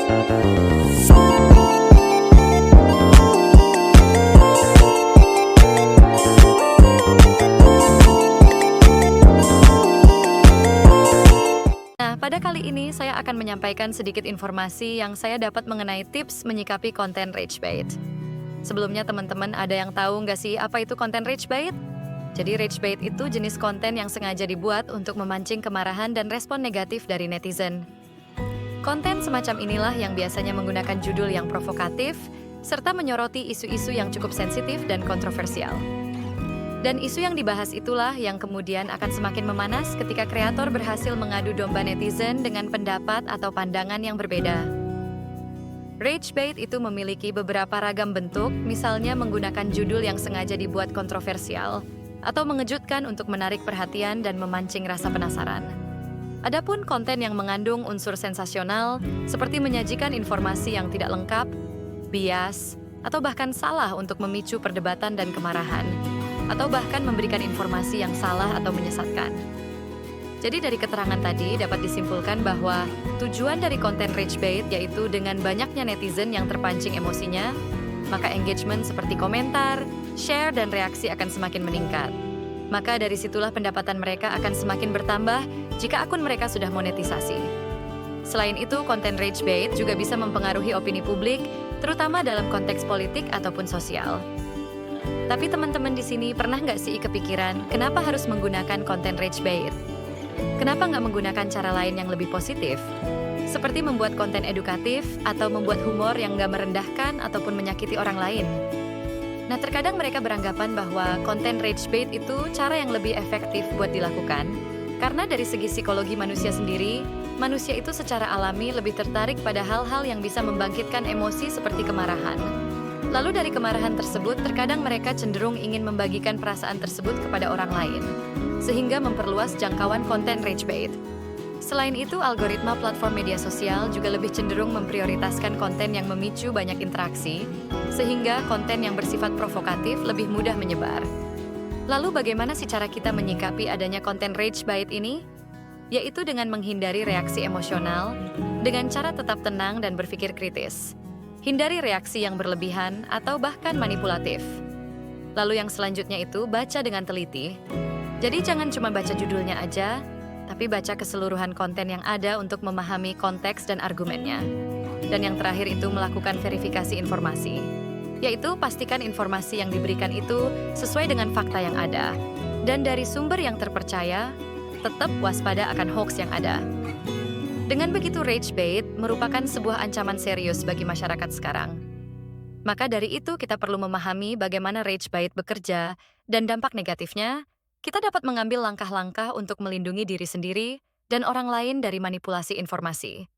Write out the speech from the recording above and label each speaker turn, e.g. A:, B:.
A: Nah, pada kali ini saya akan menyampaikan sedikit informasi yang saya dapat mengenai tips menyikapi konten rage bait. Sebelumnya teman-teman ada yang tahu nggak sih apa itu konten rage bait? Jadi rage bait itu jenis konten yang sengaja dibuat untuk memancing kemarahan dan respon negatif dari netizen. Konten semacam inilah yang biasanya menggunakan judul yang provokatif, serta menyoroti isu-isu yang cukup sensitif dan kontroversial. Dan isu yang dibahas itulah yang kemudian akan semakin memanas ketika kreator berhasil mengadu domba netizen dengan pendapat atau pandangan yang berbeda. Rage bait itu memiliki beberapa ragam bentuk, misalnya menggunakan judul yang sengaja dibuat kontroversial, atau mengejutkan untuk menarik perhatian dan memancing rasa penasaran. Adapun konten yang mengandung unsur sensasional, seperti menyajikan informasi yang tidak lengkap, bias, atau bahkan salah untuk memicu perdebatan dan kemarahan, atau bahkan memberikan informasi yang salah atau menyesatkan. Jadi dari keterangan tadi dapat disimpulkan bahwa tujuan dari konten rage bait yaitu dengan banyaknya netizen yang terpancing emosinya, maka engagement seperti komentar, share, dan reaksi akan semakin meningkat. Maka dari situlah pendapatan mereka akan semakin bertambah jika akun mereka sudah monetisasi. Selain itu, konten rage bait juga bisa mempengaruhi opini publik, terutama dalam konteks politik ataupun sosial. Tapi teman-teman di sini pernah nggak sih kepikiran kenapa harus menggunakan konten rage bait? Kenapa nggak menggunakan cara lain yang lebih positif? Seperti membuat konten edukatif atau membuat humor yang nggak merendahkan ataupun menyakiti orang lain. Nah, terkadang mereka beranggapan bahwa konten rage bait itu cara yang lebih efektif buat dilakukan. Karena dari segi psikologi manusia sendiri, manusia itu secara alami lebih tertarik pada hal-hal yang bisa membangkitkan emosi seperti kemarahan. Lalu dari kemarahan tersebut, terkadang mereka cenderung ingin membagikan perasaan tersebut kepada orang lain, sehingga memperluas jangkauan konten rage bait. Selain itu, algoritma platform media sosial juga lebih cenderung memprioritaskan konten yang memicu banyak interaksi, sehingga konten yang bersifat provokatif lebih mudah menyebar. Lalu bagaimana sih cara kita menyikapi adanya konten rage bait ini? Yaitu dengan menghindari reaksi emosional, dengan cara tetap tenang dan berpikir kritis. Hindari reaksi yang berlebihan atau bahkan manipulatif. Lalu yang selanjutnya itu baca dengan teliti. Jadi jangan cuma baca judulnya aja, tapi baca keseluruhan konten yang ada untuk memahami konteks dan argumennya. Dan yang terakhir itu melakukan verifikasi informasi. Yaitu pastikan informasi yang diberikan itu sesuai dengan fakta yang ada. Dan dari sumber yang terpercaya, tetap waspada akan hoax yang ada. Dengan begitu, rage bait merupakan sebuah ancaman serius bagi masyarakat sekarang. Maka dari itu kita perlu memahami bagaimana rage bait bekerja dan dampak negatifnya. Kita dapat mengambil langkah-langkah untuk melindungi diri sendiri dan orang lain dari manipulasi informasi.